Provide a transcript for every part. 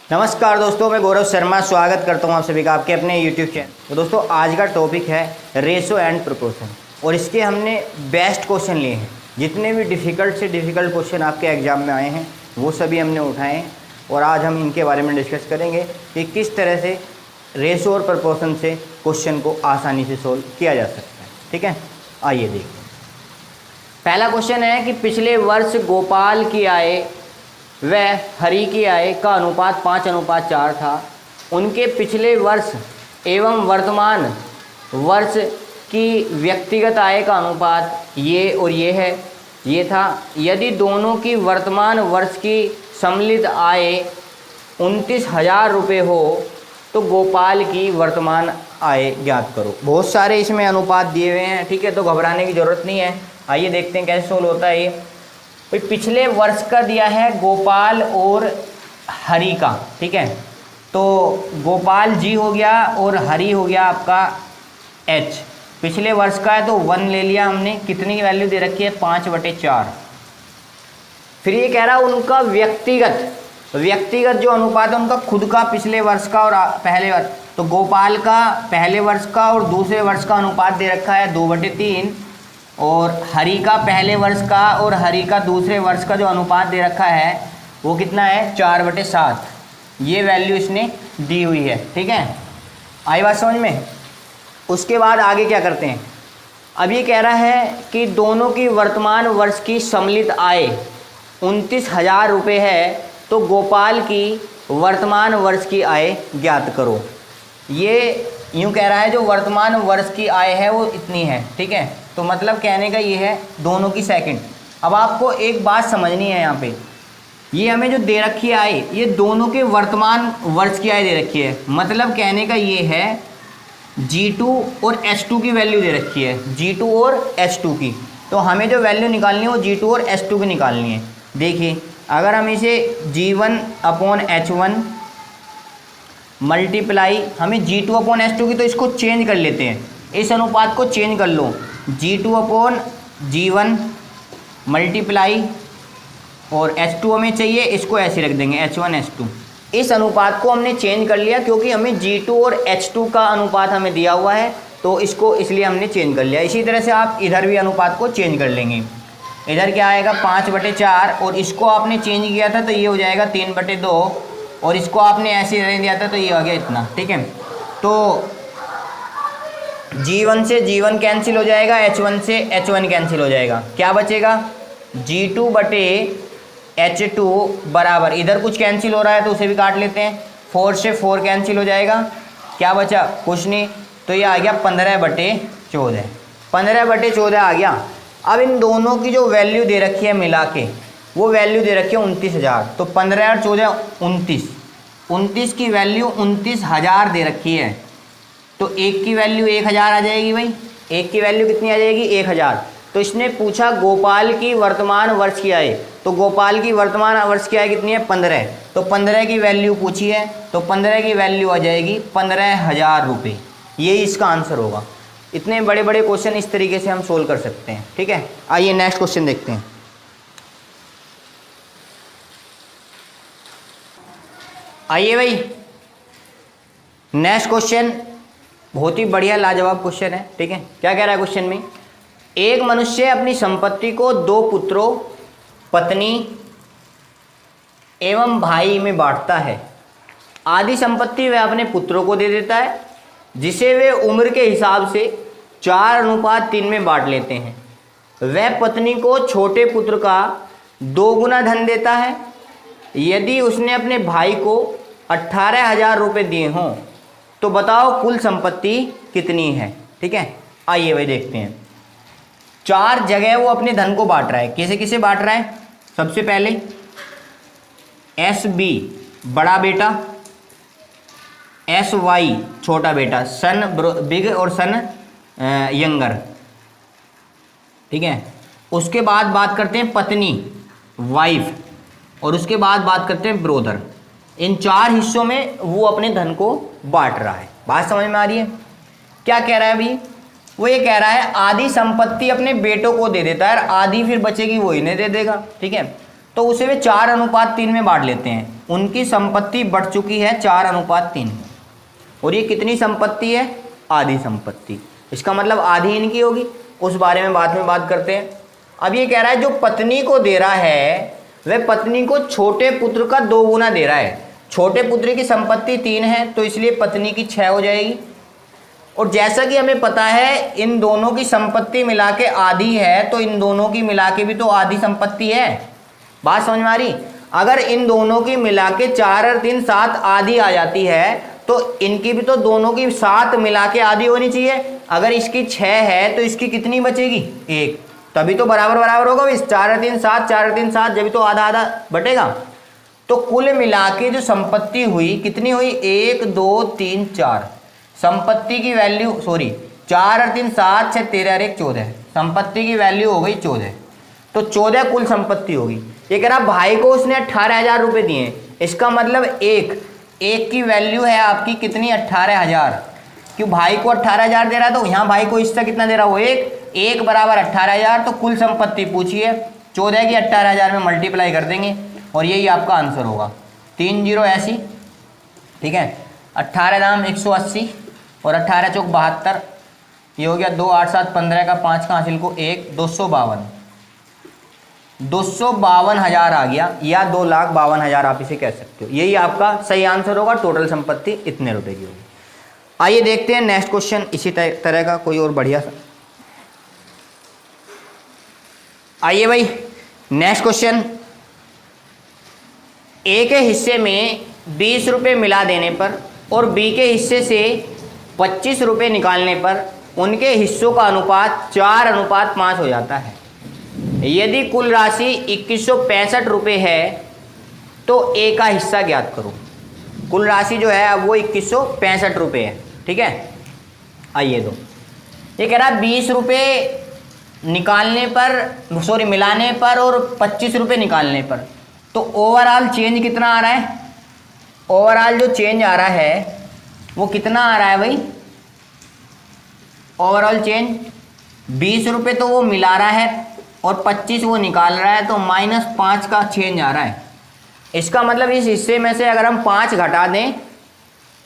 नमस्कार दोस्तों, मैं गौरव शर्मा स्वागत करता हूं आप सभी का आपके अपने YouTube चैनल। तो दोस्तों आज का टॉपिक है रेशो एंड प्रोपोर्शन और इसके हमने बेस्ट क्वेश्चन लिए हैं। जितने भी डिफ़िकल्ट से डिफ़िकल्ट क्वेश्चन आपके एग्ज़ाम में आए हैं वो सभी हमने उठाए हैं और आज हम इनके बारे में डिस्कस करेंगे कि किस तरह से रेशो और प्रोपोर्शन से क्वेश्चन को आसानी से सोल्व किया जा सकता है। ठीक है, आइए देखिए। पहला क्वेश्चन है कि पिछले वर्ष गोपाल की आय व हरि की आय का अनुपात 5:4 था। उनके पिछले वर्ष एवं वर्तमान वर्ष की व्यक्तिगत आय का अनुपात ये और ये है, ये था। यदि दोनों की वर्तमान वर्ष की सम्मिलित आय 29,000 रुपये हो तो गोपाल की वर्तमान आय ज्ञात करो। बहुत सारे इसमें अनुपात दिए हुए हैं, ठीक है, तो घबराने की ज़रूरत नहीं है। आइए देखते हैं कैसे सोल्व होता है ये। पिछले वर्ष का दिया है गोपाल और हरि का, ठीक है, तो गोपाल जी हो गया और हरि हो गया आपका एच। पिछले वर्ष का है तो 1 ले लिया हमने। कितनी की वैल्यू दे रखी है? 5/4। फिर ये कह रहा है उनका व्यक्तिगत जो अनुपात है उनका खुद का पिछले वर्ष का और पहले वर्ष, तो गोपाल का पहले वर्ष का और दूसरे वर्ष का अनुपात दे रखा है 2/3 और हरि का पहले वर्ष का और हरि का दूसरे वर्ष का जो अनुपात दे रखा है वो कितना है? 4/7। ये वैल्यू इसने दी हुई है, ठीक है। आई बात समझ में? उसके बाद आगे क्या करते हैं। अब ये कह रहा है कि दोनों की वर्तमान वर्ष की सम्मिलित आय 29,000 रुपये है तो गोपाल की वर्तमान वर्ष की आय ज्ञात करो। ये यूँ कह रहा है जो वर्तमान वर्ष की आय है वो इतनी है, ठीक है, तो मतलब कहने का ये है दोनों की सेकंड। अब आपको एक बात समझनी है यहाँ पे, ये हमें जो दे रखी है आय ये दोनों के वर्तमान वर्ष की आय दे रखी है। मतलब कहने का ये है G2 और H2 की वैल्यू दे रखी है, G2 और H2 की, तो हमें जो वैल्यू निकालनी है वो G2 और H2 की निकालनी है। देखिए अगर हम इसे G1/H1 मल्टीप्लाई हमें G2/H2 की, तो इसको चेंज कर लेते हैं, इस अनुपात को चेंज कर लो, G2/G1 मल्टीप्लाई और H2 हमें चाहिए, इसको ऐसे रख देंगे H1/H2। इस अनुपात को हमने चेंज कर लिया क्योंकि हमें G2 और H2 का अनुपात हमें दिया हुआ है, तो इसको इसलिए हमने चेंज कर लिया। इसी तरह से आप इधर भी अनुपात को चेंज कर लेंगे। इधर क्या आएगा? 5/4 और इसको आपने चेंज किया था तो ये हो जाएगा 3/2 और इसको आपने ऐसे रहने दिया था तो ये हो गया इतना, ठीक है। तो G1 से G1 कैंसिल हो जाएगा, H1 से H1 कैंसिल हो जाएगा, क्या बचेगा? G2/H2 बराबर, इधर कुछ कैंसिल हो रहा है तो उसे भी काट लेते हैं, 4 से 4 कैंसिल हो जाएगा, क्या बचा? कुछ नहीं, तो ये आ गया 15/14। 15/14 आ गया। अब इन दोनों की जो वैल्यू दे रखी है मिला के, वो वैल्यू दे रखी है 29,000, तो 15 और 14 29 की वैल्यू 29,000 दे रखी है, तो एक की वैल्यू 1,000 आ जाएगी भाई। एक की वैल्यू कितनी आ जाएगी? 1,000। तो इसने पूछा गोपाल की वर्तमान वर्ष की आय, तो गोपाल की वर्तमान वर्ष की आय कितनी है? 15, तो 15 की वैल्यू पूछी है, तो 15 की वैल्यू आ जाएगी 15,000 रुपये। यही इसका आंसर होगा। इतने बड़े बड़े क्वेश्चन इस तरीके से हम सोल्व कर सकते हैं, ठीक है। आइए नेक्स्ट क्वेश्चन देखते हैं। आइए भाई, नेक्स्ट क्वेश्चन बहुत ही बढ़िया लाजवाब क्वेश्चन है, ठीक है। क्या कह रहा है क्वेश्चन में? एक मनुष्य अपनी संपत्ति को 2 पुत्रों, पत्नी एवं भाई में बांटता है। आधी संपत्ति वह अपने पुत्रों को दे देता है जिसे वे उम्र के हिसाब से 4:3 में बांट लेते हैं। वह पत्नी को छोटे पुत्र का 2 गुना धन देता है। यदि उसने अपने भाई को 18,000 रुपये दिए हों तो बताओ कुल संपत्ति कितनी है, ठीक है। आइए भाई देखते हैं। 4 जगह वो अपने धन को बांट रहा है। किसे किसे बांट रहा है? सबसे पहले SB बड़ा बेटा, SY छोटा बेटा, सन बिग और सन यंगर, ठीक है। उसके बाद बात करते हैं पत्नी, वाइफ, और उसके बाद बात करते हैं ब्रोदर। इन 4 हिस्सों में वो अपने धन को बांट रहा है। बात समझ में आ रही है? क्या कह रहा है अभी? वो ये कह रहा है आधी संपत्ति अपने बेटों को दे देता है और आधी फिर बचेगी वो इन्हें दे देगा, ठीक है। तो उसे वे 4:3 में बांट लेते हैं। उनकी संपत्ति बढ़ चुकी है 4:3 में, और ये कितनी संपत्ति है? आधी संपत्ति। इसका मतलब आधी इनकी होगी, उस बारे में बाद में बात करते हैं। अब ये कह रहा है जो पत्नी को दे रहा है वह पत्नी को छोटे पुत्र का 2 गुना दे रहा है। छोटे पुत्र की संपत्ति 3 है, तो इसलिए पत्नी की 6 हो जाएगी। और जैसा कि हमें पता है इन दोनों की संपत्ति मिला के आधी है, तो इन दोनों की मिला के भी तो आधी संपत्ति है। बात समझ में आ रही? अगर इन दोनों की मिला के 4 और 3 7 आधी आ जाती है, तो इनकी भी तो दोनों की 7 मिला के आधी होनी चाहिए। अगर इसकी 6 है तो इसकी कितनी बचेगी? 1। तभी तो बराबर बराबर होगा। इस 4 और 3 7, 4 और 3 7, जब तो आधा आधा बटेगा। तो कुल मिला के जो संपत्ति हुई कितनी हुई? 1 2 3 4। संपत्ति की वैल्यू 4 और 3 7 6 13 और 1 14। संपत्ति की वैल्यू हो गई 14। तो 14 कुल संपत्ति होगी। ये कह रहा भाई को उसने 18,000 रुपये दिए। इसका मतलब एक की वैल्यू है आपकी कितनी? 18,000। क्यों? भाई को 18,000 दे रहा है, तो यहाँ भाई को हिस्सा कितना दे रहा है? वो 1 बराबर 18,000। तो कुल संपत्ति पूछिए, 14 की 18,000 में मल्टीप्लाई कर देंगे और यही आपका आंसर होगा। 3 0 ऐसी, ठीक है। 18 दाम 180 और 18 चौक 72, ये हो गया 2 8 7 15 का 5 का हासिल को 1 252,000 आ गया, या 2,52,000 आप इसे कह सकते हो। यही आपका सही आंसर होगा। टोटल संपत्ति इतने रुपए की होगी। आइए देखते हैं नेक्स्ट क्वेश्चन इसी तरह का कोई और बढ़िया सा। आइए भाई नेक्स्ट क्वेश्चन। ए के हिस्से में 20 रुपये मिला देने पर और बी के हिस्से से 25 रुपये निकालने पर उनके हिस्सों का अनुपात 4:5 हो जाता है। यदि कुल राशि 2165 रुपये है तो ए का हिस्सा ज्ञात करो। कुल राशि जो है अब वो 2165 रुपये है, ठीक है। आइए दो, ये कह रहा है 20 रुपये निकालने पर मिलाने पर और 25 रुपये निकालने पर, तो ओवरऑल चेंज कितना आ रहा है? ओवरऑल जो चेंज आ रहा है वो कितना आ रहा है भाई? ओवरऑल चेंज 20 रुपये तो वो मिला रहा है और 25 वो निकाल रहा है, तो -5 का चेंज आ रहा है। इसका मतलब इस हिस्से में से अगर हम 5 घटा दें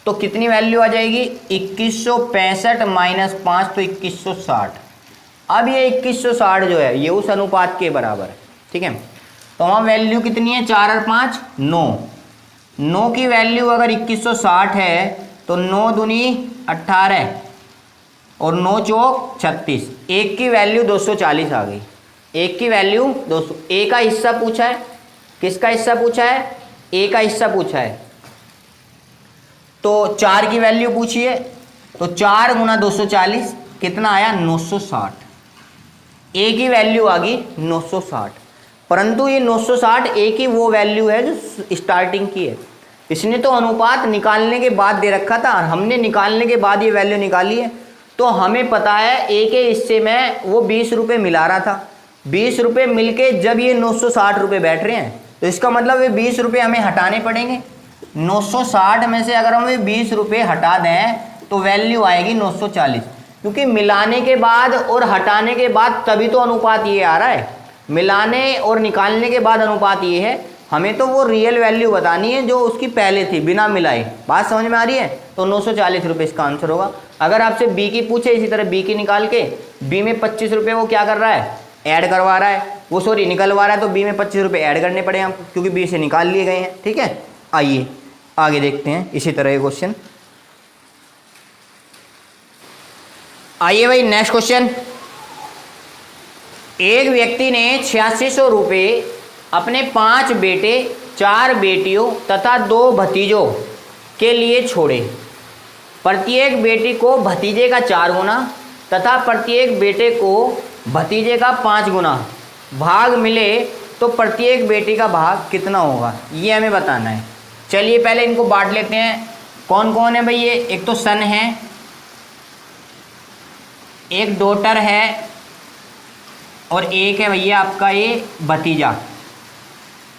तो कितनी वैल्यू आ जाएगी? 2165 - 5 तो 2160। अब ये 2160 जो है ये उस अनुपात के बराबर है, ठीक है। तो वहाँ वैल्यू कितनी है? 4 और 5 9। 9 की वैल्यू अगर 2160 है तो 9 दूनी 18 और 9 चौक 36। 1 की वैल्यू 240 आ गई। 1 की वैल्यू 200। ए का हिस्सा पूछा है। किसका हिस्सा पूछा है? ए का हिस्सा पूछा है। तो 4 की वैल्यू पूछी है, तो 4 × 240 कितना आया? 960। ए की वैल्यू आ गई 960, परंतु ये 960 ए की वो वैल्यू है जो स्टार्टिंग की है। इसने तो अनुपात निकालने के बाद दे रखा था, हमने निकालने के बाद ये वैल्यू निकाली है। तो हमें पता है ए के हिस्से में वो 20 रुपये मिला रहा था। 20 रुपये मिलके जब ये 960 रुपये बैठ रहे हैं, तो इसका मतलब ये 20 रुपये हमें हटाने पड़ेंगे। 960 में से अगर हम ये 20 रुपये हटा दें तो वैल्यू आएगी 940, क्योंकि मिलाने के बाद और हटाने के बाद तभी तो अनुपात ये आ रहा है। मिलाने और निकालने के बाद अनुपात ये है। हमें तो वो रियल वैल्यू बतानी है जो उसकी पहले थी बिना मिलाए। बात समझ में आ रही है? तो 940 रुपये इसका आंसर होगा। अगर आपसे बी की पूछे इसी तरह बी की निकाल के, बी में 25 रुपये वो क्या कर रहा है? ऐड करवा रहा है, वो निकलवा रहा है, तो बी में 25 रुपये ऐड करने पड़े हमको, क्योंकि बी से निकाल लिए गए हैं, ठीक है। आइए आगे देखते हैं इसी तरह के क्वेश्चन। आइए भाई नेक्स्ट क्वेश्चन। एक व्यक्ति ने 8600 रुपये अपने 5 बेटे, 4 बेटियों तथा 2 भतीजों के लिए छोड़े। प्रत्येक बेटी को भतीजे का 4 गुना तथा प्रत्येक बेटे को भतीजे का 5 गुना भाग मिले तो प्रत्येक बेटी का भाग कितना होगा, ये हमें बताना है। चलिए पहले इनको बांट लेते हैं। कौन कौन है भाई ये? एक तो सन है, एक डॉटर है, और एक है भैया आपका ये भतीजा,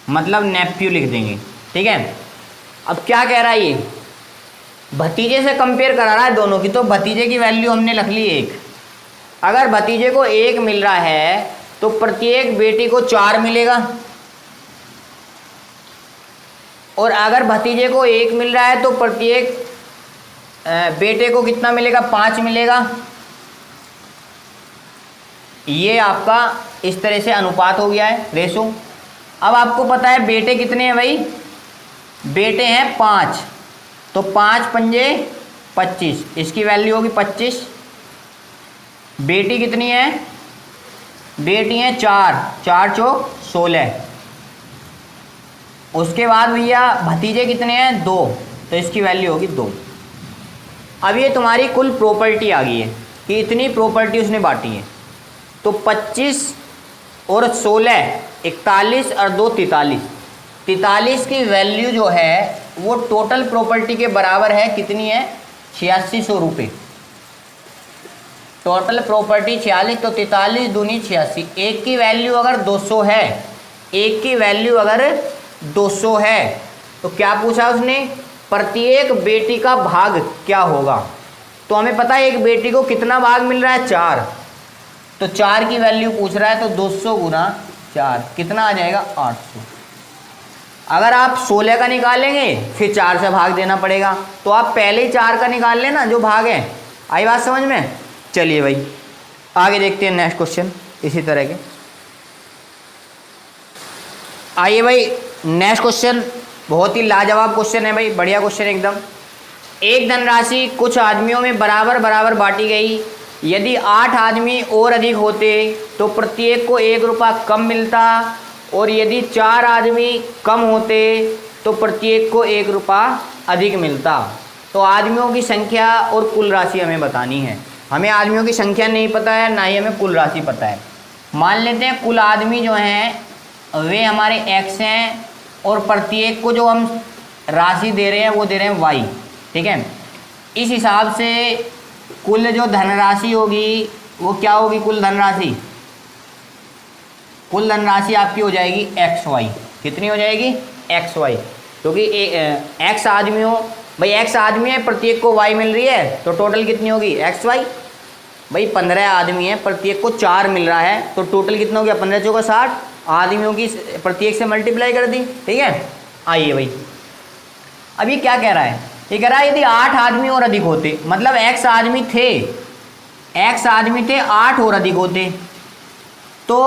मतलब नेफ्यू लिख देंगे, ठीक है। अब क्या कह रहा है ये? भतीजे से कंपेयर करा रहा है दोनों की, तो भतीजे की वैल्यू हमने रख ली 1। अगर भतीजे को 1 मिल रहा है तो प्रत्येक बेटी को 4 मिलेगा, और अगर भतीजे को 1 मिल रहा है तो प्रत्येक बेटे को कितना मिलेगा, 5 मिलेगा। ये आपका इस तरह से अनुपात हो गया है, रेशो। अब आपको पता है बेटे कितने हैं भाई, बेटे हैं 5, तो 5 पंजे 25, इसकी वैल्यू होगी 25। बेटी कितनी है, बेटी हैं 4, 4 चौक 16। उसके बाद भैया भतीजे कितने हैं, 2, तो इसकी वैल्यू होगी 2। अब ये तुम्हारी कुल प्रॉपर्टी आ गई है कि इतनी प्रॉपर्टी उसने बांटी है। तो 25 और 16 41 और 2 43, 43 की वैल्यू जो है वो टोटल प्रॉपर्टी के बराबर है, कितनी है, 8600 रुपये। टोटल प्रॉपर्टी 46, तो 43 दूनी 86। एक की वैल्यू अगर 200 है, एक की वैल्यू अगर 200 है तो क्या पूछा उसने, प्रत्येक बेटी का भाग क्या होगा। तो हमें पता है एक बेटी को कितना भाग मिल रहा है, 4, तो 4 की वैल्यू पूछ रहा है, तो 200 गुना 4 कितना आ जाएगा, 800। अगर आप 16 का निकालेंगे फिर 4 से भाग देना पड़ेगा, तो आप पहले ही 4 का निकाल लेना जो भाग है। आई बात समझ में। चलिए भाई आगे देखते हैं नेक्स्ट क्वेश्चन इसी तरह के। आइए भाई नेक्स्ट क्वेश्चन बहुत ही लाजवाब क्वेश्चन है भाई, बढ़िया क्वेश्चन एकदम। एक धनराशि कुछ आदमियों में बराबर बराबर बांटी गई। यदि 8 आदमी और अधिक होते तो प्रत्येक को 1 रुपया कम मिलता, और यदि 4 आदमी कम होते तो प्रत्येक को 1 रुपया अधिक मिलता। तो आदमियों की संख्या और कुल राशि हमें बतानी है। हमें आदमियों की संख्या नहीं पता है, ना ही हमें कुल राशि पता है। मान लेते हैं कुल आदमी जो हैं वे हमारे x हैं, और प्रत्येक को जो हम राशि दे रहे हैं वो दे रहे हैं y, ठीक है। इस हिसाब से कुल जो धनराशि होगी वो क्या होगी, कुल धनराशि, कुल धनराशि आपकी हो जाएगी xy। कितनी हो जाएगी, xy, क्योंकि x आदमियों, भाई x आदमी है, प्रत्येक को y मिल रही है, तो टोटल कितनी होगी xy। भाई 15 आदमी है, प्रत्येक को 4 मिल रहा है, तो टोटल कितना हो गया, 15 चौका 60, आदमियों की प्रत्येक से मल्टीप्लाई कर दी, ठीक है। आइए भाई अब ये क्या कह रहा है, ये कह रहा है यदि 8 आदमी और अधिक होते, मतलब x आदमी थे, x आदमी थे 8 और अधिक होते, तो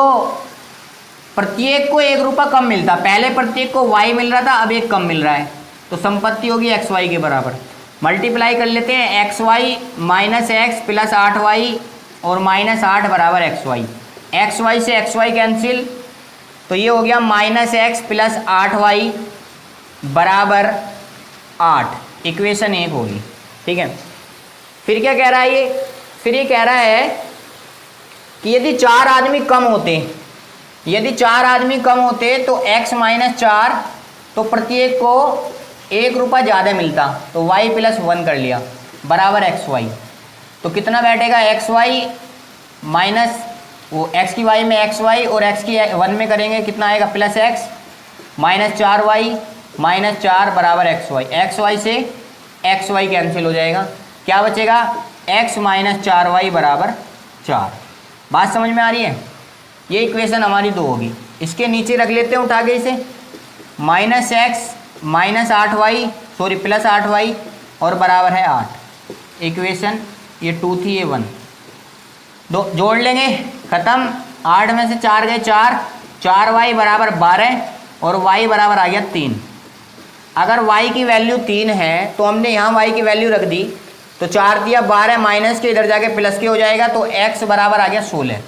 प्रत्येक को 1 रुपया कम मिलता। पहले प्रत्येक को y मिल रहा था, अब 1 कम मिल रहा है, तो संपत्ति होगी xy के बराबर। मल्टीप्लाई कर लेते हैं, xy minus x plus 8y और माइनस 8 बराबर xy। xy से xy कैंसिल, तो ये हो गया माइनस x प्लस 8y बराबर 8, इक्वेशन 1 होगी, ठीक है। फिर क्या कह रहा है ये, फिर ये कह रहा है कि यदि 4 आदमी कम होते, यदि 4 आदमी कम होते तो x माइनस 4, तो प्रत्येक को 1 रुपया ज़्यादा मिलता, तो y प्लस 1 कर लिया बराबर xy। तो कितना बैठेगा, xy माइनस वो x की y में xy और x की 1 में करेंगे कितना आएगा, plus x minus 4y minus 4 बराबर xy। xy से xy कैंसिल हो जाएगा, क्या बचेगा, x माइनस 4y बराबर 4। बात समझ में आ रही है। ये इक्वेशन हमारी 2 होगी। इसके नीचे रख लेते हैं उठा के इसे, minus x minus 8y sorry plus 8y और बराबर है 8। इक्वेशन ये 2 थी, ये 1, दो जोड़ लेंगे, ख़त्म। 8 में से 4 गए 4, 4y बराबर 12 और y बराबर आ गया 3। अगर y की वैल्यू 3 है तो हमने यहाँ y की वैल्यू रख दी, तो 4 दिया 12 माइनस के इधर जाके प्लस के हो जाएगा, तो x बराबर आ गया 16।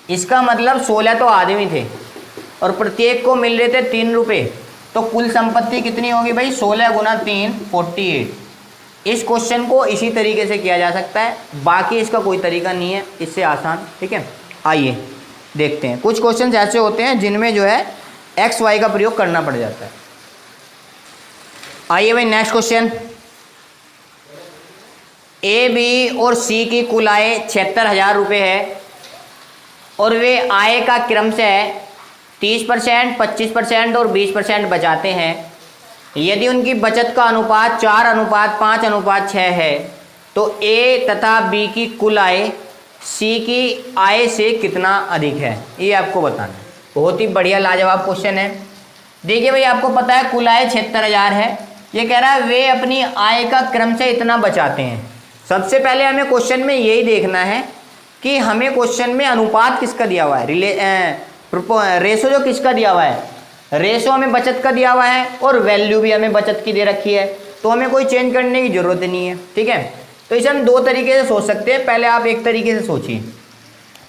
इसका मतलब 16 तो आदमी थे और प्रत्येक को मिल रहे थे 3 रुपये, तो कुल संपत्ति कितनी होगी भाई, 16 गुना 3 48। इस क्वेश्चन को इसी तरीके से किया जा सकता है, बाकी इसका कोई तरीका नहीं है इससे आसान, ठीक है। आइए देखते हैं, कुछ क्वेश्चन ऐसे होते हैं जिनमें जो है एक्स वाई का प्रयोग करना पड़ जाता है। आइए भाई नेक्स्ट क्वेश्चन, ए बी और सी की कुल आय 76,000 रुपये है और वे आय का क्रम से 30%, 25% और 20% बचाते हैं। यदि उनकी बचत का अनुपात 4:5:6 है तो ए तथा बी की कुल आय सी की आय से कितना अधिक है, ये आपको बताना है। बहुत ही बढ़िया लाजवाब क्वेश्चन है। देखिए भाई, आपको पता है कुल आय 76,000 है। ये कह रहा है वे अपनी आय का क्रम से इतना बचाते हैं। सबसे पहले हमें क्वेश्चन में यही देखना है कि हमें क्वेश्चन में अनुपात किसका दिया हुआ है, रेशो जो किसका दिया हुआ है, रेशो हमें बचत का दिया हुआ है और वैल्यू भी हमें बचत की दे रखी है, तो हमें कोई चेंज करने की जरूरत नहीं है। ठीक है, तो इसे हम दो तरीके से सोच सकते हैं। पहले आप एक तरीके से सोचिए,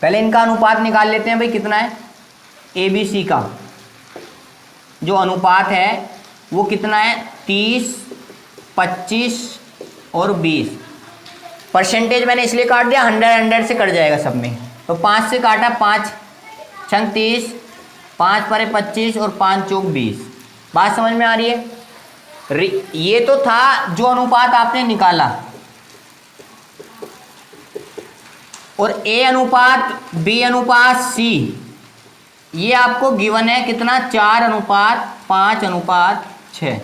पहले इनका अनुपात निकाल लेते हैं भाई, कितना है ABC का जो अनुपात है वो कितना है, 30, 25 और 20। परसेंटेज मैंने इसलिए काट दिया, 100 से कट जाएगा सब में, तो 5 से काटा, 5 छंग 30, 5 पर 25 और 5 चौक 20। बात समझ में आ रही है। ये तो था जो अनुपात आपने निकाला, और A अनुपात B अनुपात C ये आपको गिवन है कितना, 4:5:6,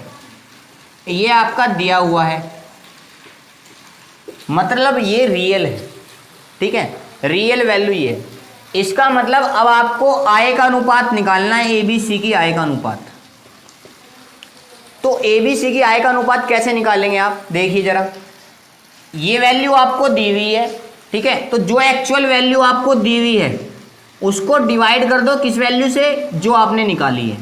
ये आपका दिया हुआ है, मतलब ये रियल है। ठीक है, रियल वैल्यू ये है। इसका मतलब अब आपको आय का अनुपात निकालना है, ABC की आय का अनुपात। तो ABC की आय का अनुपात कैसे निकालेंगे आप, देखिए जरा, ये वैल्यू आपको दी हुई है। ठीक है, तो जो एक्चुअल वैल्यू आपको दी हुई है उसको डिवाइड कर दो किस वैल्यू से, जो आपने निकाली है।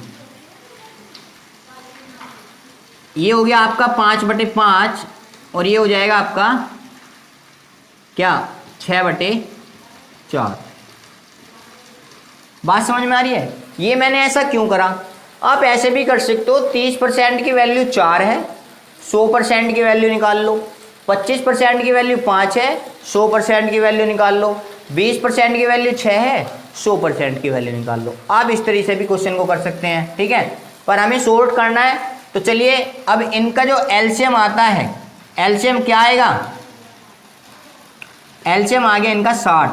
ये हो गया आपका 5/5 और ये हो जाएगा आपका क्या, 6/4। बात समझ में आ रही है। ये मैंने ऐसा क्यों करा, आप ऐसे भी कर सकते हो, 30% की वैल्यू 4 है, 100% की वैल्यू निकाल लो, 25% की वैल्यू 5 है, 100% की वैल्यू निकाल लो, 20% की वैल्यू 6 है, 100% की वैल्यू निकाल लो। आप इस तरीके से भी क्वेश्चन को कर सकते हैं। ठीक है, पर हमें शॉर्ट करना है, तो चलिए अब इनका जो एलसीएम आता है, एलसीएम क्या आएगा, एलसीएम आ गया इनका 60।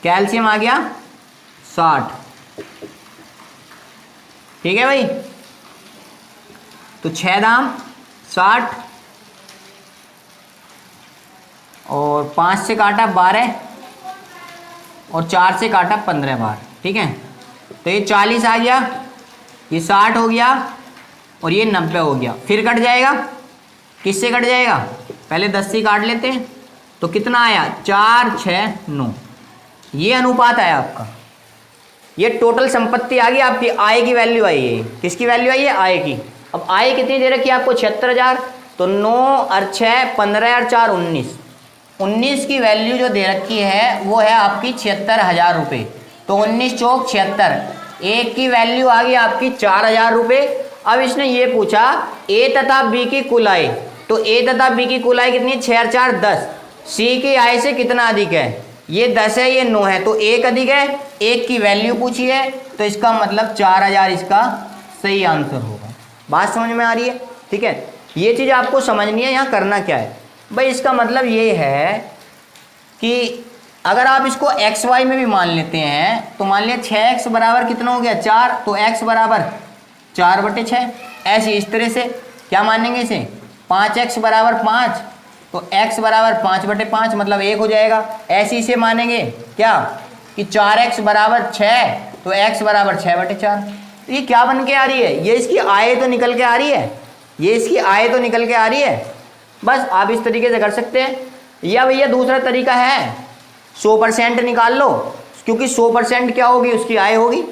क्या एलसीएम आ गया, 60। ठीक है भाई, तो 6 दाम 60 और 5 से काटा 12 और 4 से काटा 15 बार। ठीक है, तो ये 40 आ गया, ये 60 हो गया और ये 90 हो गया। फिर कट जाएगा, किससे कट जाएगा, पहले 10 से काट लेते हैं, तो कितना आया, 4, 6, 9। ये अनुपात आया आपका, ये टोटल संपत्ति आ गई आपकी, आय की वैल्यू आई है। किसकी वैल्यू आई है, आय की। अब आय कितनी दे रखी है आपको, 76,000, तो 9 और 6 15 और 4 19, 19 की वैल्यू जो दे रखी है वो है आपकी 76,000 रुपये। तो 19 चौक 76, एक की वैल्यू आ गई आपकी 4,000 रुपये। अब इसने ये पूछा ए तथा बी की कुल आय, तो ए तथा बी की कुल आय कितनी, 6 और 4 10, सी की आय से कितना अधिक है, ये 10 है, ये 9 है, तो एक अधिक है, एक की वैल्यू पूछी है, तो इसका मतलब 4,000 इसका सही आंसर होगा। बात समझ में आ रही है। ठीक है, ये चीज़ आपको समझनी है। यहाँ करना क्या है भाई, इसका मतलब ये है कि अगर आप इसको एक्स वाई में भी मान लेते हैं, तो मान लिया 6x बराबर कितना हो गया, 4, तो x बराबर 4/6। ऐसे इस तरह से क्या मानेंगे इसे, 5x बराबर 5, तो x बराबर 5/5 मतलब 1 हो जाएगा। ऐसे इसे मानेंगे क्या कि 4x बराबर 6, तो x बराबर 6/4। ये क्या बन के आ रही है, ये इसकी आय तो निकल के आ रही है, ये इसकी आय तो निकल के आ रही है। बस आप इस तरीके से कर सकते हैं। या भैया दूसरा तरीका है, 100% निकाल लो, क्योंकि 100% क्या होगी, उसकी आय होगी।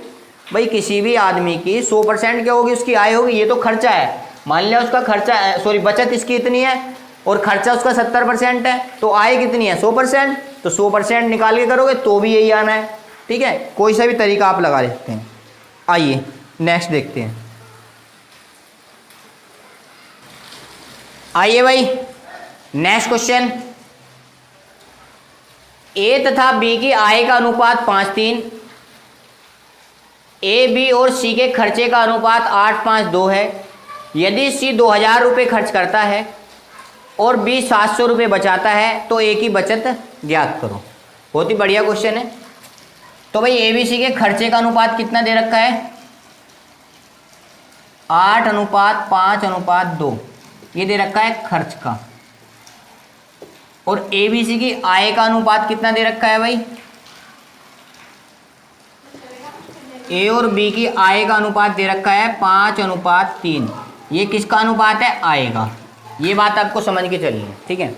भाई किसी भी आदमी की 100% क्या होगी, उसकी आय होगी। ये तो खर्चा है, मान लिया उसका खर्चा, सॉरी बचत इसकी इतनी है और खर्चा उसका 70% है, तो आय कितनी है 100%, तो 100% निकाल के करोगे तो भी यही आना है। ठीक है, कोई सा भी तरीका आप लगा सकते हैं। आइए नेक्स्ट देखते हैं। आइए भाई नेक्स्ट क्वेश्चन, ए तथा बी की आय का अनुपात 5:3, ए बी और सी के खर्चे का अनुपात 8:5:2 है। यदि सी 2,000 रुपये खर्च करता है और बी 700 रुपये बचाता है, तो ए की बचत ज्ञात करो। बहुत ही बढ़िया क्वेश्चन है। तो भाई ए बी सी के खर्चे का अनुपात कितना दे रखा है, 8:5:2 ये दे रखा है खर्च का। और एबीसी की आय का अनुपात कितना दे रखा है भाई, ए और बी की आय का अनुपात दे रखा है 5:3। ये किसका अनुपात है? आय का। ये बात आपको समझ के चलनी है, ठीक है।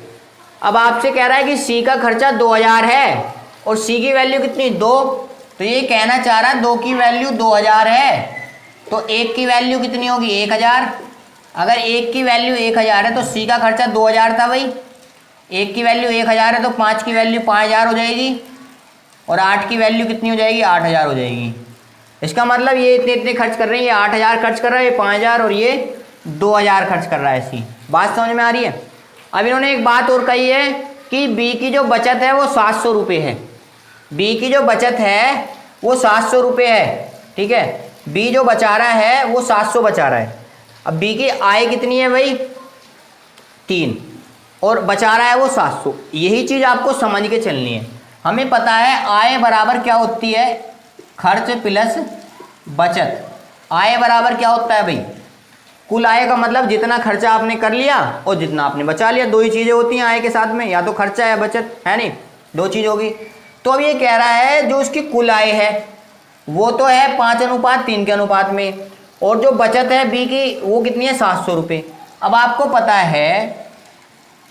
अब आपसे कह रहा है कि सी का खर्चा 2000 है और सी की वैल्यू कितनी? 2। तो ये कहना चाह रहा है 2 की वैल्यू 2000 है तो 1 की वैल्यू कितनी होगी? 1000। अगर 1 की वैल्यू 1000 है तो सी का खर्चा 2000 था भाई। 1 की वैल्यू 1000 है तो 5 की वैल्यू 5000 हो जाएगी और 8 की वैल्यू कितनी हो जाएगी? 8000 हो जाएगी। इसका मतलब ये इतने इतने खर्च कर रहे हैं, ये 8000 खर्च कर रहा है, ये 5000 और ये 2000 खर्च कर रहा है सी। बात समझ में आ रही है? अब इन्होंने एक बात और कही है कि बी की जो बचत है वो 700 रुपये है। बी की जो बचत है वो 700 रुपये है, ठीक है। बी जो बचा रहा है वो 700 बचा रहा है। अब बी की आय कितनी है भाई? 3 और बचा रहा है वो 700। यही चीज़ आपको समझ के चलनी है। हमें पता है आय बराबर क्या होती है? खर्च प्लस बचत। आय बराबर क्या होता है भाई? कुल आय का मतलब जितना खर्चा आपने कर लिया और जितना आपने बचा लिया। दो ही चीज़ें होती हैं आय के साथ में, या तो खर्चा या बचत, है नहीं? दो चीज़ होगी। तो अब ये कह रहा है जो उसकी कुल आय है वो तो है 5:3 के अनुपात में, और जो बचत है बी की वो कितनी है? 700 रुपये। अब आपको पता है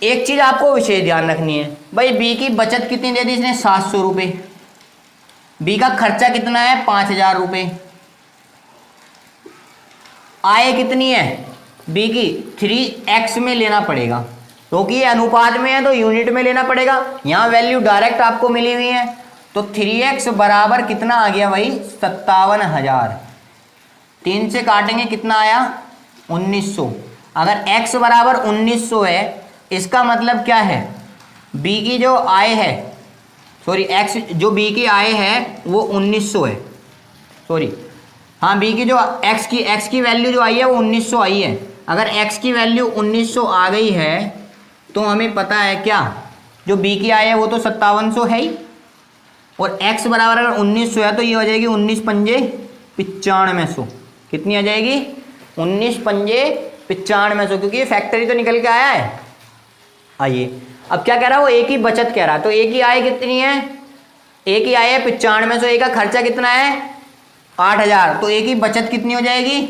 एक चीज़ आपको विशेष ध्यान रखनी है भाई, बी की बचत कितनी दे दी इसने? 700 रुपये। बी का खर्चा कितना है? 5000 रुपये। आय कितनी है बी की? 3x में लेना पड़ेगा क्योंकि ये अनुपात में है तो यूनिट में लेना पड़ेगा। यहाँ वैल्यू डायरेक्ट आपको मिली हुई है तो 3x बराबर कितना आ गया भाई? 57,000। 3 से काटेंगे कितना आया? 1900। अगर x बराबर 1900 है इसका मतलब क्या है? b की जो आय है, सॉरी x जो b की आय है वो 1900 है, सॉरी हाँ b की जो x की वैल्यू जो आई है वो 1900 आई है। अगर x की वैल्यू 1900 आ गई है तो हमें पता है क्या? जो b की आय है वो तो 5700 है ही, और x बराबर अगर 1900 है तो ये हो जाएगी 19 पंजे 9500। कितनी आ जाएगी? 19 पंजे 9500, क्योंकि ये फैक्टरी तो निकल के आया है। आइए अब क्या कह रहा है वो? एक ही बचत कह रहा है। तो एक ही आय कितनी है? एक ही आय है 9500। एक का खर्चा कितना है? 8000। तो एक ही बचत कितनी हो जाएगी?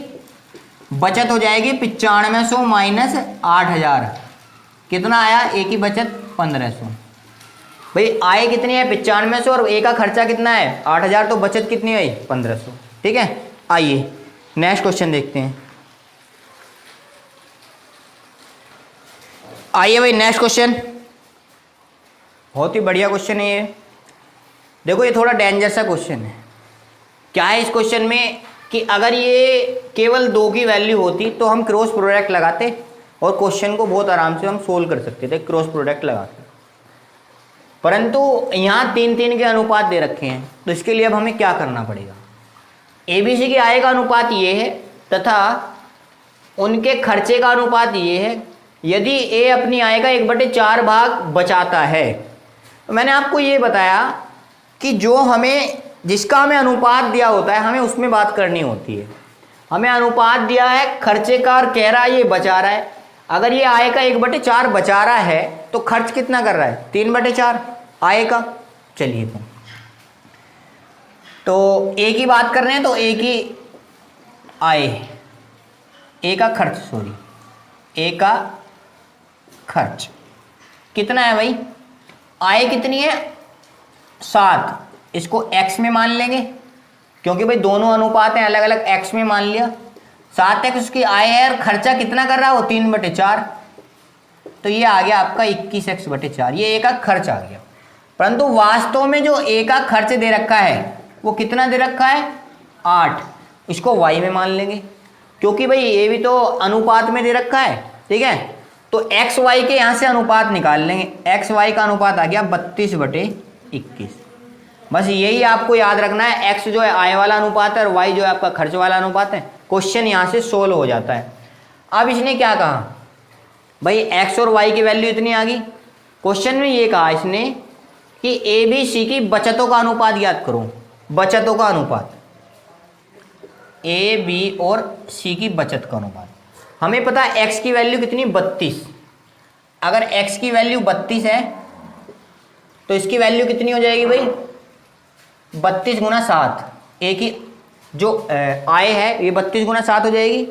बचत हो जाएगी 9500 माइनस 8000। कितना आया? एक ही बचत 1500। भाई आय कितनी है? 9500 और एक का खर्चा कितना है? 8000। तो बचत कितनी हुई? 1500। ठीक है। आइए नेक्स्ट क्वेश्चन देखते हैं। आइए भाई नेक्स्ट क्वेश्चन, बहुत ही बढ़िया क्वेश्चन है ये। देखो ये थोड़ा डेंजर सा क्वेश्चन है। क्या है इस क्वेश्चन में कि अगर ये केवल 2 की वैल्यू होती तो हम क्रॉस प्रोडक्ट लगाते और क्वेश्चन को बहुत आराम से हम सोल्व कर सकते थे क्रॉस प्रोडक्ट लगाते, परंतु यहाँ 3 के अनुपात दे रखे हैं। तो इसके लिए अब हमें क्या करना पड़ेगा? ABC की आय का अनुपात ये है तथा उनके खर्चे का अनुपात ये है। यदि A अपनी आय का 1/4 भाग बचाता है, तो मैंने आपको ये बताया कि जो हमें जिसका हमें अनुपात दिया होता है हमें उसमें बात करनी होती है। हमें अनुपात दिया है खर्चे का और कह रहा है ये बचा रहा है। अगर ये आय का 1/4 बचा रहा है तो खर्च कितना कर रहा है? 3/4 आय का। चलिए तो एक ही बात कर रहे हैं तो एक ही आय, एक का खर्च, सॉरी एक का खर्च कितना है भाई? आय कितनी है? 7। इसको x में मान लेंगे क्योंकि भाई दोनों अनुपात हैं अलग अलग, x में मान लिया। 7x उसकी आय है और खर्चा कितना कर रहा है वो? 3/4। तो ये आ गया आपका 21x/4। ये एक का खर्च आ गया। परंतु वास्तव में जो एक का खर्च दे रखा है वो कितना दे रखा है? 8। इसको y में मान लेंगे क्योंकि भाई ये भी तो अनुपात में दे रखा है, ठीक है। तो x y के यहाँ से अनुपात निकाल लेंगे। x y का अनुपात आ गया 32/21। बस यही आपको याद रखना है। x जो है आय वाला अनुपात है और y जो है आपका खर्च वाला अनुपात है। क्वेश्चन यहाँ से सोल्व हो जाता है। अब इसने क्या कहा भाई? x और y की वैल्यू इतनी आ गई। क्वेश्चन में ये कहा इसने कि A B C की बचतों का अनुपात याद करो। बचतों का अनुपात, A B और C की बचत का अनुपात। हमें पता है x की वैल्यू कितनी? 32। अगर x की वैल्यू 32 है तो इसकी वैल्यू कितनी हो जाएगी भाई? 32 × 7। एक ही जो आय है ये 32 गुना 7 हो जाएगी।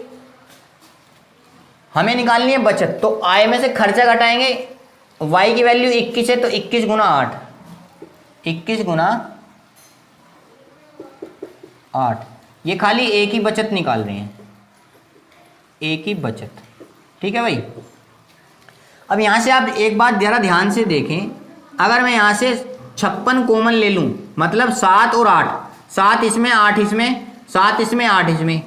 हमें निकालनी है बचत, तो आय में से खर्चा घटाएंगे, y की वैल्यू 21 है तो 21 गुना 8, 21 गुना 8, ये खाली ए की बचत निकाल रहे हैं, ए की बचत। ठीक है भाई। अब यहाँ से आप एक बात जरा ध्यान से देखें, अगर मैं यहाँ से 56 कॉमन ले लूँ, मतलब 7 और 8, 7 इसमें 8 इसमें, 7 इसमें 8 इसमें,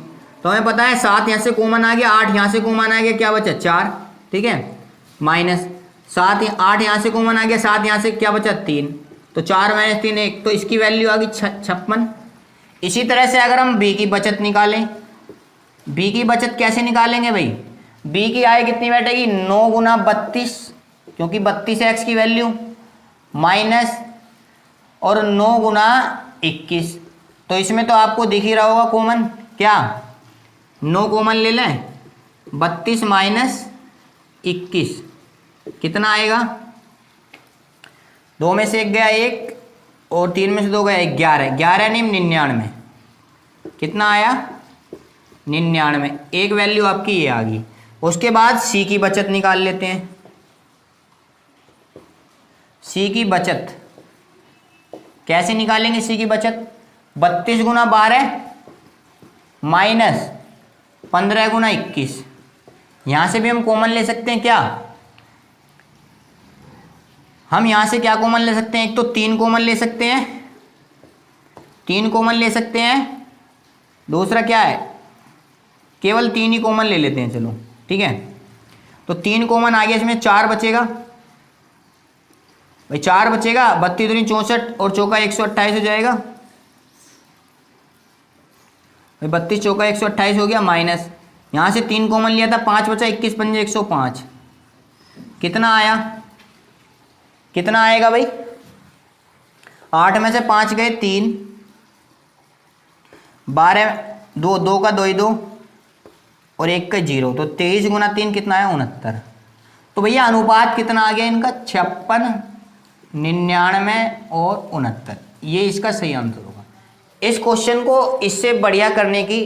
तो हमें पता है 7 यहाँ से कॉमन आ गया, 8 यहाँ से कॉमन आ गया, क्या बचा 4। ठीक है, माइनस 8 यहाँ से कॉमन आ गया, 7 यहाँ से क्या बचा 3, तो 4 - 3 1, तो इसकी वैल्यू आ गई 56। इसी तरह से अगर हम बी की बचत निकालें, बी की बचत कैसे निकालेंगे भाई, बी की आय कितनी बैठेगी 9 गुना 32, क्योंकि 32 है एक्स की वैल्यू, माइनस और 9 गुना 21, तो इसमें तो आपको दिख ही रहा होगा कॉमन, क्या 9 कॉमन ले लें, 32 माइनस 21 कितना आएगा, 2 में से 1 गया 1 और 3 में से 2 गया 11, 11 नहीं 99, कितना आया 99, एक वैल्यू आपकी ये आ गई। उसके बाद सी की बचत निकाल लेते हैं। सी की बचत कैसे निकालेंगे, सी की बचत 32 गुना 12 माइनस 15 गुना 21, यहां से भी हम कॉमन ले सकते हैं, क्या हम यहां से क्या कॉमन ले सकते हैं, एक तो 3 कॉमन ले सकते हैं, 3 कॉमन ले सकते हैं, दूसरा क्या है केवल 3 ही कॉमन ले लेते हैं, चलो ठीक है। तो 3 कॉमन आ गया, इसमें 4 बचेगा भाई, 4 बचेगा, 32 दूनी 64 और चौका 128 हो जाएगा भाई, 32 चौका 128 हो गया, माइनस यहाँ से 3 कॉमन लिया था, 5 बचा, 21 पंजे 105, कितना आया, कितना आएगा भाई, 8 में से 5 गए 3, 12 2 का 2 ही 2 और 1 का 0, तो 23 गुना 3 कितना आया 69। तो भैया अनुपात कितना आ गया इनका 56, 99 और 69, ये इसका सही आंसर होगा। इस क्वेश्चन को इससे बढ़िया करने की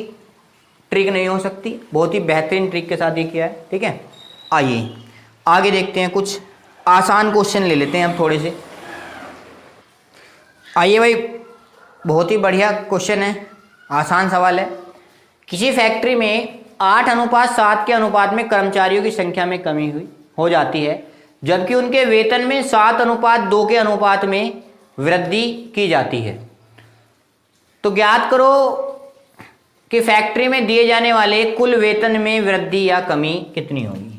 ट्रिक नहीं हो सकती, बहुत ही बेहतरीन ट्रिक के साथ ये किया है। ठीक है, आइए आगे देखते हैं, कुछ आसान क्वेश्चन ले लेते हैं हम थोड़े से। आइए भाई, बहुत ही बढ़िया क्वेश्चन है, आसान सवाल है। किसी फैक्ट्री में 8:7 के अनुपात में कर्मचारियों की संख्या में कमी हो जाती है, जबकि उनके वेतन में 7:2 के अनुपात में वृद्धि की जाती है। तो ज्ञात करो कि फैक्ट्री में दिए जाने वाले कुल वेतन में वृद्धि या कमी कितनी होगी।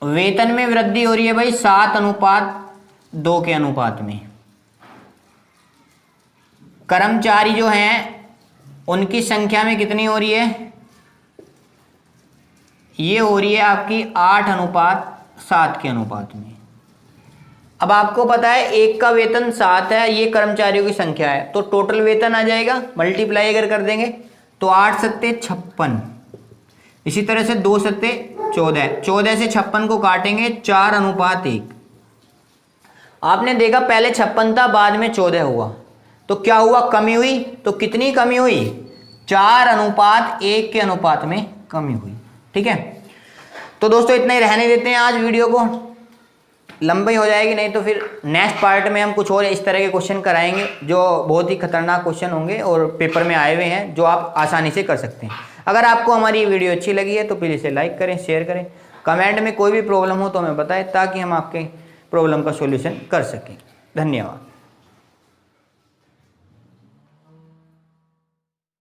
वेतन में वृद्धि हो रही है भाई 7:2 के अनुपात में, कर्मचारी जो हैं उनकी संख्या में कितनी हो रही है, ये हो रही है आपकी 8:7 के अनुपात में। अब आपको पता है एक का वेतन 7 है, ये कर्मचारियों की संख्या है, तो टोटल वेतन आ जाएगा, मल्टीप्लाई अगर कर देंगे तो 8 सत्ते 56, इसी तरह से 2 सत्ते 14, 14 से 56 को काटेंगे 4:1। आपने देखा पहले 56 था, बाद में 14 हुआ, तो क्या हुआ कमी हुई, तो कितनी कमी हुई 4:1 के अनुपात में कमी हुई। ठीक है, तो दोस्तों इतना ही रहने देते हैं, आज वीडियो को लंबी हो जाएगी, नहीं तो फिर नेक्स्ट पार्ट में हम कुछ और इस तरह के क्वेश्चन कराएंगे जो बहुत ही खतरनाक क्वेश्चन होंगे और पेपर में आए हुए हैं, जो आप आसानी से कर सकते हैं। अगर आपको हमारी वीडियो अच्छी लगी है तो प्लीज़ इसे लाइक करें, शेयर करें, कमेंट में कोई भी प्रॉब्लम हो तो हमें बताएं, ताकि हम आपके प्रॉब्लम का सॉल्यूशन कर सकें। धन्यवाद।